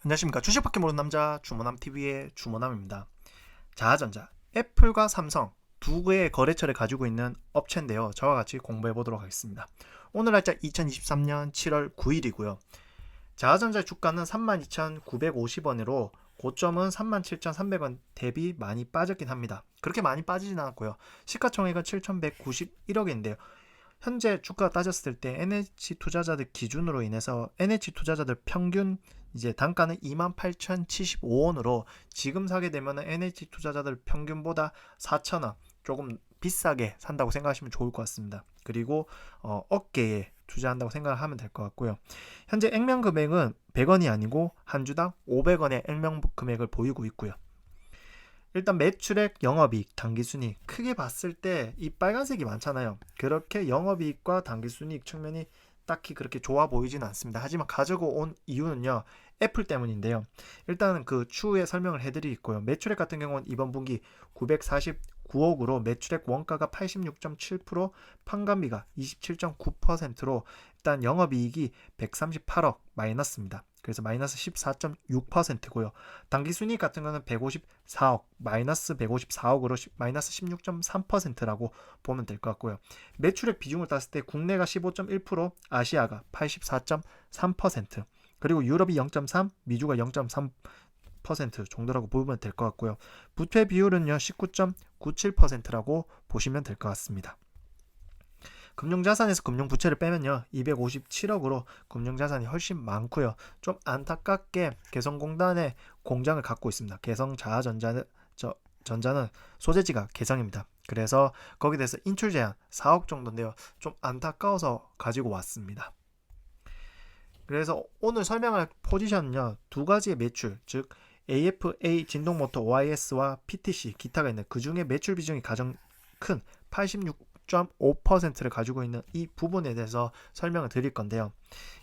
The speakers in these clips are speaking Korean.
안녕하십니까. 주식밖에 모르는 남자 주모남TV의 주모남입니다. 자아전자, 애플과 삼성 두 개의 거래처를 가지고 있는 업체인데요. 저와 같이 공부해 보도록 하겠습니다. 오늘 날짜 2023년 7월 9일이고요. 자아전자 주가는 32,950원으로 고점은 37,300원 대비 많이 빠졌긴 합니다. 그렇게 많이 빠지진 않았고요. 시가총액은 7,191억인데요. 현재 주가 따졌을 때 NH 투자자들 기준으로 인해서 NH 투자자들 평균 이제 단가는 28,075원으로 지금 사게 되면 NH 투자자들 평균보다 4,000원 조금 비싸게 산다고 생각하시면 좋을 것 같습니다. 그리고 어깨에 투자한다고 생각하면 될 것 같고요. 현재 액면 금액은 100원이 아니고 한 주당 500원의 액면 금액을 보이고 있고요. 일단 매출액, 영업이익, 당기순이익 크게 봤을 때 이 빨간색이 많잖아요. 그렇게 영업이익과 당기순이익 측면이 딱히 그렇게 좋아 보이지는 않습니다. 하지만 가지고 온 이유는요. 애플 때문인데요. 일단 그 추후에 설명을 해드리고요. 매출액 같은 경우는 이번 분기 949억으로 매출액 원가가 86.7%, 판관비가 27.9%로 일단 영업이익이 138억 마이너스입니다. 그래서 마이너스 14.6%고요. 당기순이익 같은 거는 154억, 마이너스 154억으로 마이너스 16.3%라고 보면 될 것 같고요. 매출액 비중을 땄을 때 국내가 15.1%, 아시아가 84.3%, 그리고 유럽이 0.3, 미주가 0.3% 정도라고 보면 될 것 같고요. 부채 비율은요 19.97%라고 보시면 될 것 같습니다. 금융자산에서 금융부채를 빼면요 257억으로 금융자산이 훨씬 많고요. 좀 안타깝게 개성공단에 공장을 갖고 있습니다. 개성자아전자는 전자는 소재지가 개성입니다. 그래서 거기에 대해서 인출 제한 4억 정도인데요. 좀 안타까워서 가지고 왔습니다. 그래서 오늘 설명할 포지션은요 두 가지의 매출, 즉 AFA 진동모터 OIS와 PTC 기타가 있는 그 중에 매출 비중이 가장 큰 86.5%를 가지고 있는 이 부분에 대해서 설명을 드릴 건데요.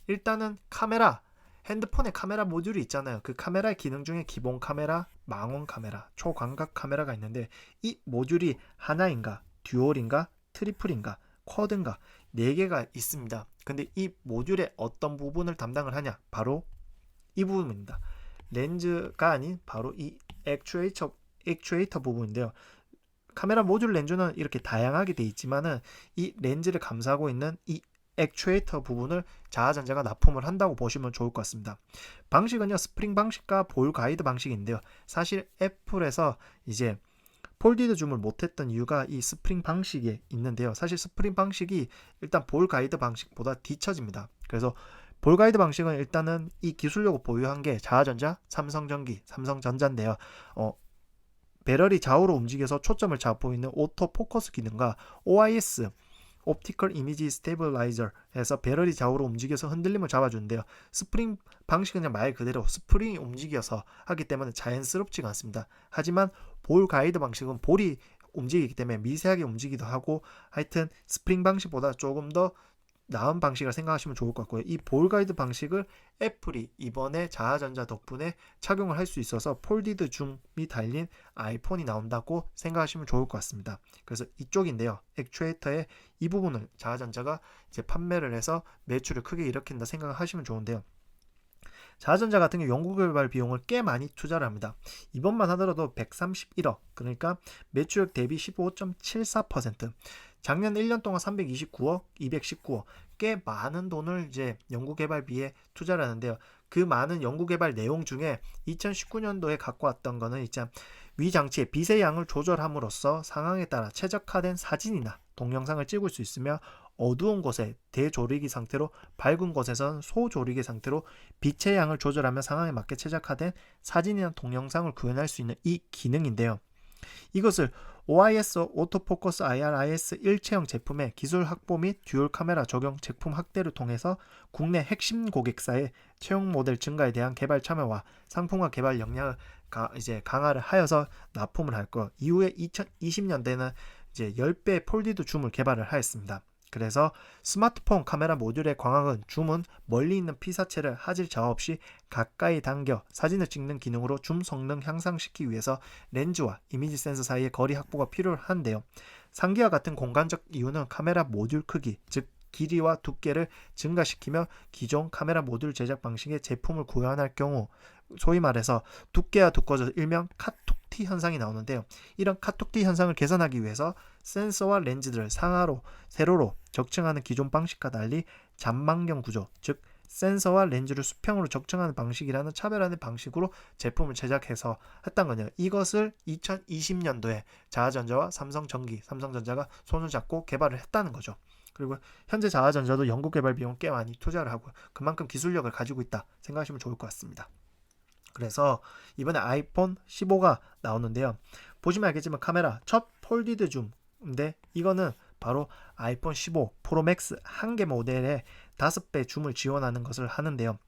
일단은 카메라, 핸드폰에 카메라 모듈이 있잖아요. 그 카메라의 기능 중에 기본 카메라, 망원 카메라, 초광각 카메라가 있는데 이 모듈이 하나인가, 듀얼인가, 트리플인가, 쿼드인가 4개가 있습니다. 근데 이 모듈의 어떤 부분을 담당을 하냐? 바로 이 부분입니다. 렌즈가 아닌 바로 이 액추에이터 부분인데요. 카메라 모듈 렌즈는 이렇게 다양하게 되어 있지만은 이 렌즈를 감싸고 있는 이 액추에이터 부분을 자아전자가 납품을 한다고 보시면 좋을 것 같습니다. 방식은요 스프링 방식과 볼 가이드 방식인데요. 사실 애플에서 이제 폴디드 줌을 못했던 이유가 이 스프링 방식에 있는데요. 사실 스프링 방식이 일단 볼 가이드 방식보다 뒤처집니다. 그래서 볼 가이드 방식은 일단은 이 기술력을 보유한 게 자아전자, 삼성전기, 삼성전자인데요. 배럴이 좌우로 움직여서 초점을 잡고 있는 오토 포커스 기능과 OIS 옵티컬 이미지 스테이블라이저에서 배럴이 좌우로 움직여서 흔들림을 잡아주는데요. 스프링 방식은 그냥 말 그대로 스프링이 움직여서 하기 때문에 자연스럽지가 않습니다. 하지만 볼 가이드 방식은 볼이 움직이기 때문에 미세하게 움직이기도 하고 하여튼 스프링 방식보다 조금 더 나은 방식을 생각하시면 좋을 것 같고요. 이 볼 가이드 방식을 애플이 이번에 자아전자 덕분에 착용을 할 수 있어서 폴디드 줌이 달린 아이폰이 나온다고 생각하시면 좋을 것 같습니다. 그래서 이쪽인데요. 액추에이터의 이 부분을 자아전자가 이제 판매를 해서 매출을 크게 일으킨다 생각을 하시면 좋은데요. 자아전자 같은 경우 연구개발 비용을 꽤 많이 투자를 합니다. 이번만 하더라도 131억, 그러니까 매출액 대비 15.74%, 작년 1년 동안 329억, 219억, 꽤 많은 돈을 이제 연구개발비에 투자를 하는데요. 그 많은 연구개발 내용 중에 2019년도에 갖고 왔던 거는 이제 위 장치의 빛의 양을 조절함으로써 상황에 따라 최적화된 사진이나 동영상을 찍을 수 있으며 어두운 곳에 대조리기 상태로 밝은 곳에선 소조리기 상태로 빛의 양을 조절하며 상황에 맞게 최적화된 사진이나 동영상을 구현할 수 있는 이 기능인데요. 이것을 OIS 오토포커스 IRIS 일체형 제품의 기술 확보 및 듀얼 카메라 적용 제품 확대를 통해서 국내 핵심 고객사의 채용 모델 증가에 대한 개발 참여와 상품화 개발 역량을 이제 강화를 하여서 납품을 할 거. 이후에 2020년대는 이제 10배 폴디드 줌을 개발을 하였습니다. 그래서 스마트폰 카메라 모듈의 광학은 줌은 멀리 있는 피사체를 화질 저하 없이 가까이 당겨 사진을 찍는 기능으로 줌 성능 향상시키기 위해서 렌즈와 이미지 센서 사이의 거리 확보가 필요한데요. 상기와 같은 공간적 이유는 카메라 모듈 크기, 즉 길이와 두께를 증가시키며 기존 카메라 모듈 제작 방식의 제품을 구현할 경우 소위 말해서 두께와 두꺼워져서 일명 카톡티 현상이 나오는데요. 이런 카톡티 현상을 개선하기 위해서 센서와 렌즈들을 상하로 세로로 적층하는 기존 방식과 달리 잔망경 구조, 즉 센서와 렌즈를 수평으로 적층하는 방식이라는 차별화된 방식으로 제품을 제작해서 했던 거냐. 이것을 2020년도에 자화전자와 삼성전기, 삼성전자가 손을 잡고 개발을 했다는 거죠. 그리고 현재 자화전자도 연구 개발 비용 꽤 많이 투자를 하고 그만큼 기술력을 가지고 있다 생각하시면 좋을 것 같습니다. 그래서 이번에 아이폰 15가 나오는데요. 보시면 알겠지만 카메라 첫 폴디드 줌인데 이거는 바로 아이폰 15 프로 맥스 한 개 모델에 5배 줌을 지원하는 것을 하는데요.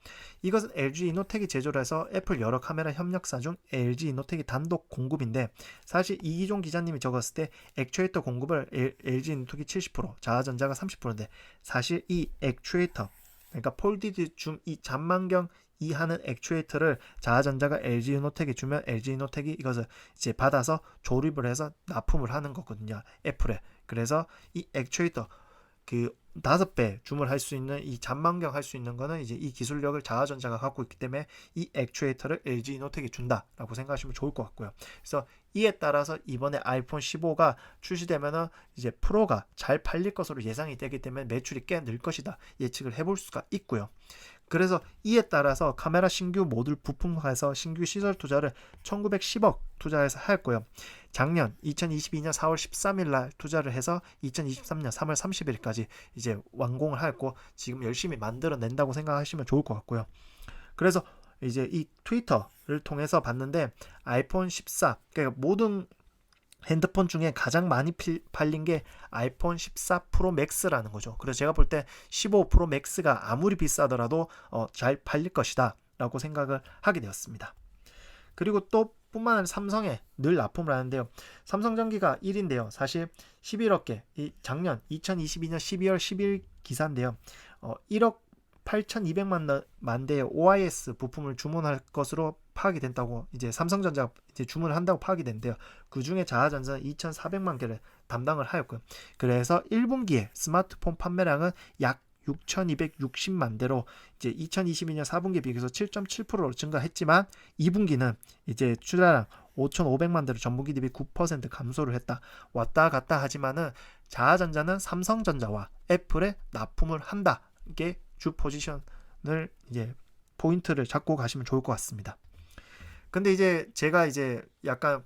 이것은 LG 이노텍이 제조를 해서 애플 여러 카메라 협력사 중 LG 이노텍이 단독 공급인데 사실 이기종 기자님이 적었을 때 액추에이터 공급을 LG 이노텍이 70%, 자화전자가 30%인데 사실 이 액추에이터 그러니까 폴디드 줌 이 잔망경 이 하는 액추에이터를 자화전자가 LG 이노텍에 주면 LG 이노텍이 이것을 이제 받아서 조립을 해서 납품을 하는 거거든요. 애플에. 그래서 이 액추에이터 그 5배 줌을 할 수 있는 이 잔망경 할 수 있는 거는 이제 이 기술력을 자화전자가 갖고 있기 때문에 이 액추에이터를 LG 이노텍이 준다라고 생각하시면 좋을 것 같고요. 그래서 이에 따라서 이번에 아이폰 15가 출시되면은 이제 프로가 잘 팔릴 것으로 예상이 되기 때문에 매출이 꽤 늘 것이다 예측을 해볼 수가 있고요. 그래서 이에 따라서 카메라 신규 모듈 부품화해서 신규 시설 투자를 1910억 투자해서 했고요. 작년 2022년 4월 13일 날 투자를 해서 2023년 3월 30일까지 이제 완공을 했고 지금 열심히 만들어낸다고 생각하시면 좋을 것 같고요. 그래서 이제 이 트위터를 통해서 봤는데 아이폰 14 그러니까 모든 핸드폰 중에 가장 많이 팔린 게 아이폰 14 프로 맥스라는 거죠. 그래서 제가 볼 때 15 프로 맥스가 아무리 비싸더라도 잘 팔릴 것이다 라고 생각을 하게 되었습니다. 그리고 또 뿐만 아니라 삼성에 늘 납품을 하는데요. 삼성전기가 1인데요. 사실 11억 개, 이 작년 2022년 12월 10일 기사인데요. 1억 8,200만 대의 OIS 부품을 주문할 것으로 파악이 된다고 이제 삼성전자가 이제 주문을 한다고 파악이 된대요. 그 중에 자화전자는 2,400만 개를 담당을 하였고요. 그래서 1분기에 스마트폰 판매량은 약 6,260만 대로 이제 2022년 4분기에 비해서 7.7%로 증가했지만 2분기는 이제 출하량 5,500만 대로 전분기 대비 9% 감소를 했다. 왔다 갔다 하지만은 자화전자는 삼성전자와 애플에 납품을 한다. 이게 주 포지션을 이제 포인트를 잡고 가시면 좋을 것 같습니다. 근데 이제 제가 이제 약간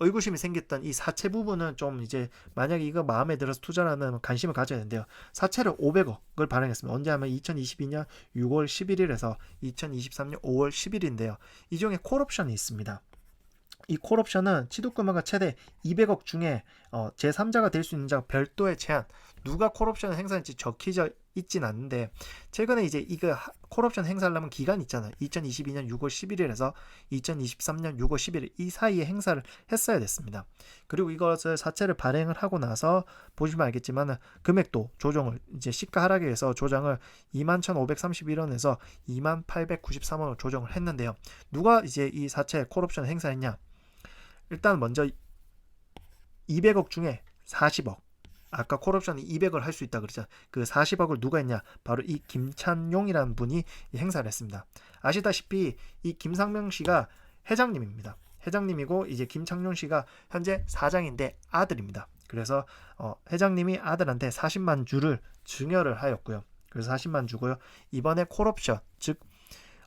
의구심이 생겼던 이 사채 부분은 좀 이제 만약에 이거 마음에 들어서 투자라는 관심을 가져야 되는데요. 사채를 500억을 발행했습니다. 언제 하면 2022년 6월 11일에서 2023년 5월 10일인데요. 이 중에 콜옵션이 있습니다. 이 콜옵션은 취득금액가 최대 200억 중에 제3자가 될 수 있는 자가 별도의 제한 누가 콜옵션을 행사할지 적혀져 있진 않는데 최근에 이제 이거 콜옵션 행사하려면 기간이 있잖아요. 2022년 6월 11일에서 2023년 6월 11일 이 사이에 행사를 했어야 됐습니다. 그리고 이것을 사채를 발행을 하고 나서 보시면 알겠지만 금액도 조정을 이제 시가 하락에 의해서 조정을 21,531원에서 2893원으로 조정을 했는데요. 누가 이제 이 사채 콜옵션을 행사했냐? 일단 먼저 200억 중에 40억 아까 콜옵션이 200을 할 수 있다 그랬잖아. 그 40억을 누가 했냐? 바로 이 김찬용이라는 분이 행사를 했습니다. 아시다시피 이 김상명 씨가 회장님입니다. 회장님이고 이제 김창룡 씨가 현재 사장인데 아들입니다. 그래서 회장님이 아들한테 40만 주를 증여를 하였고요. 그래서 40만 주고요. 이번에 콜옵션 즉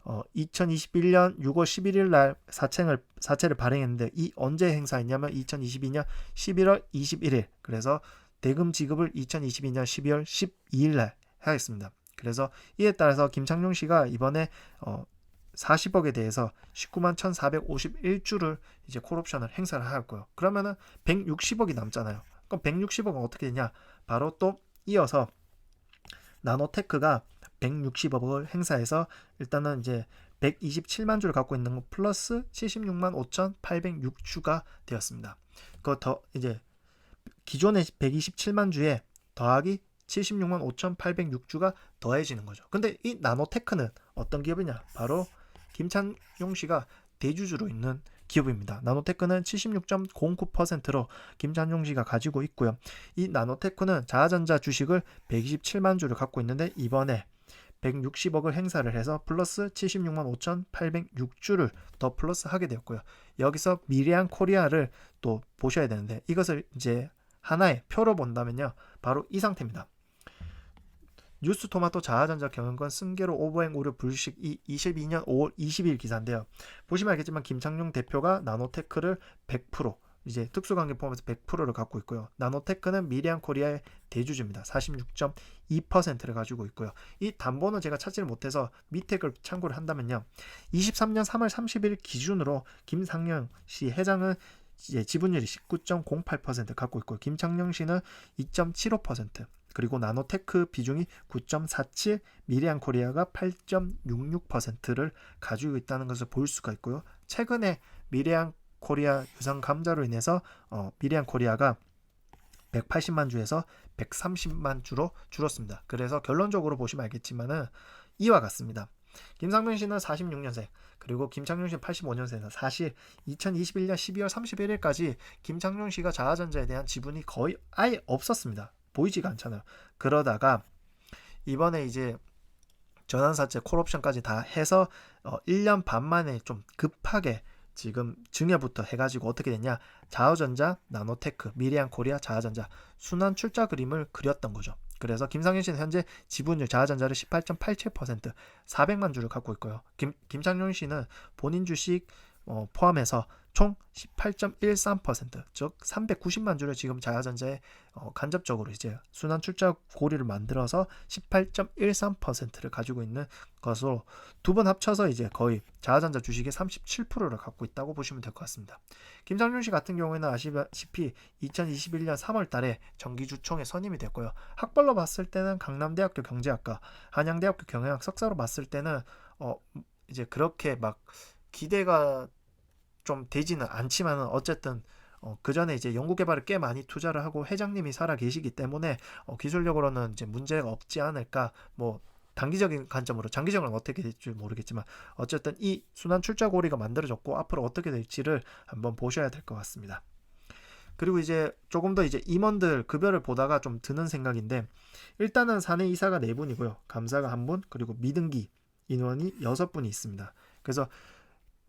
2021년 6월 11일 날 사채를 발행했는데 이 언제 행사했냐면 2022년 11월 21일 그래서 대금 지급을 2022년 12월 12일 날 하겠습니다. 그래서 이에 따라서 김창룡 씨가 이번에 40억에 대해서 19만 1,451주를 이제 콜옵션을 행사를 하였고요. 그러면은 160억이 남잖아요. 그럼 160억은 어떻게 되냐? 바로 또 이어서 나노테크가 160억을 행사해서 일단은 이제 127만 주를 갖고 있는 거 플러스 76만 5,806주가 되었습니다. 그거 더 이제 기존의 127만 주에 더하기 76만 5,806주가 더해지는 거죠. 근데 이 나노테크는 어떤 기업이냐? 바로 김찬용 씨가 대주주로 있는 기업입니다. 나노테크는 76.09%로 김찬용 씨가 가지고 있고요. 이 나노테크는 자화전자 주식을 127만 주를 갖고 있는데 이번에 160억을 행사를 해서 플러스 76만 5,806주를 더 플러스 하게 되었고요. 여기서 미래한 코리아를 또 보셔야 되는데 이것을 이제 하나의 표로 본다면요. 바로 이 상태입니다. 뉴스토마토 자아전자 경영권 승계로 오버행 우려 불식 이 22년 5월 20일 기사인데요. 보시면 알겠지만 김창룡 대표가 나노테크를 100% 이제 특수관계 포함해서 100%를 갖고 있고요. 나노테크는 미래한 코리아의 대주주입니다. 46.2%를 가지고 있고요. 이 담보는 제가 찾지를 못해서 밑에 걸 참고를 한다면요. 23년 3월 30일 기준으로 김상영 씨 회장은 이제 지분율이 19.08% 갖고 있고 김창룡 씨는 2.75%, 그리고 나노테크 비중이 9.47, 미래한 코리아가 8.66%를 가지고 있다는 것을 볼 수가 있고요. 최근에 미래한 코리아 유상 감자로 인해서 미래한 코리아가 180만 주에서 130만 주로 줄었습니다. 그래서 결론적으로 보시면 알겠지만은 이와 같습니다. 김상명 씨는 46년생, 그리고 김창룡 씨는 85년생이다. 사실 2021년 12월 31일까지 김창룡 씨가 자아전자에 대한 지분이 거의 아예 없었습니다. 보이지가 않잖아요. 그러다가 이번에 이제 전환사채 콜옵션까지 다 해서 1년 반 만에 좀 급하게 지금 증여부터 해가지고 어떻게 됐냐, 자아전자, 나노테크, 미래한 코리아, 자아전자 순환 출자 그림을 그렸던 거죠. 그래서 김상현 씨는 현재 지분율 자아전자를 18.87%, 400만 주를 갖고 있고요. 김창룡 씨는 본인 주식 포함해서 총 18.13%, 즉 390만 주를 지금 자아전자에 간접적으로 이제 순환 출자 고리를 만들어서 18.13%를 가지고 있는 것으로 두 번 합쳐서 이제 거의 자아전자 주식의 37%를 갖고 있다고 보시면 될 것 같습니다. 김상윤 씨 같은 경우에는 아시다시피 2021년 3월 달에 정기주총에 선임이 됐고요. 학벌로 봤을 때는 강남대학교 경제학과, 한양대학교 경영학 석사로 봤을 때는 이제 그렇게 막 기대가 좀 되지는 않지만은 어쨌든 그 전에 이제 연구개발을 꽤 많이 투자를 하고 회장님이 살아 계시기 때문에 기술력으로는 이제 문제가 없지 않을까. 뭐 단기적인 관점으로, 장기적으로는 어떻게 될지 모르겠지만 어쨌든 이 순환 출자 고리가 만들어졌고 앞으로 어떻게 될지를 한번 보셔야 될 것 같습니다. 그리고 이제 조금 더 이제 임원들 급여를 보다가 좀 드는 생각인데, 일단은 사내 이사가 4분이고요. 감사가 1분, 그리고 미등기 인원이 6분이 있습니다. 그래서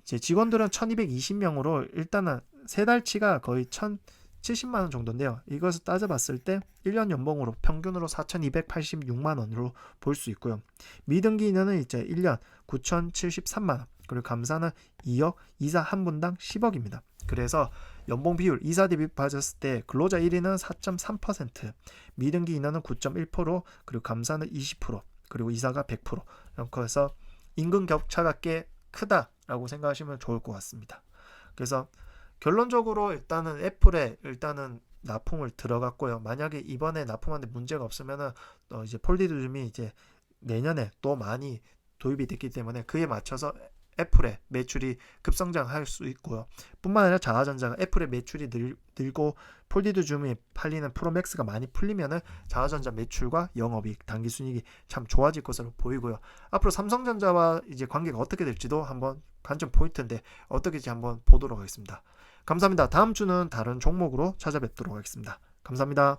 이제 직원들은 1220명으로 일단은 세 달치가 거의 1070만 원 정도인데요. 이것을 따져봤을 때 1년 연봉으로 평균으로 4286만 원으로 볼 수 있고요. 미등기 인원은 이제 1년 9073만 원, 그리고 감사는 2억, 이사 한 분당 10억입니다. 그래서 연봉 비율 이사 대비 빠졌을 때 근로자 1위는 4.3%, 미등기 인원은 9.1%, 그리고 감사는 20%, 그리고 이사가 100%. 그래서 임금 격차가 꽤 크다라고 생각하시면 좋을 것 같습니다. 그래서 결론적으로 일단은 애플에 일단은 납품을 들어갔고요. 만약에 이번에 납품하는데 문제가 없으면은 이제 폴디듐이 이제 내년에 또 많이 도입이 됐기 때문에 그에 맞춰서 애플의 매출이 급성장할 수 있고요. 뿐만 아니라 자아전자가 애플의 매출이 늘고 폴디듐이 팔리는 프로맥스가 많이 풀리면은 자아전자 매출과 영업이익, 당기순이익이 참 좋아질 것으로 보이고요. 앞으로 삼성전자와 이제 관계가 어떻게 될지도 한번 관전 포인트인데 어떻게 될지 한번 보도록 하겠습니다. 감사합니다. 다음 주는 다른 종목으로 찾아뵙도록 하겠습니다. 감사합니다.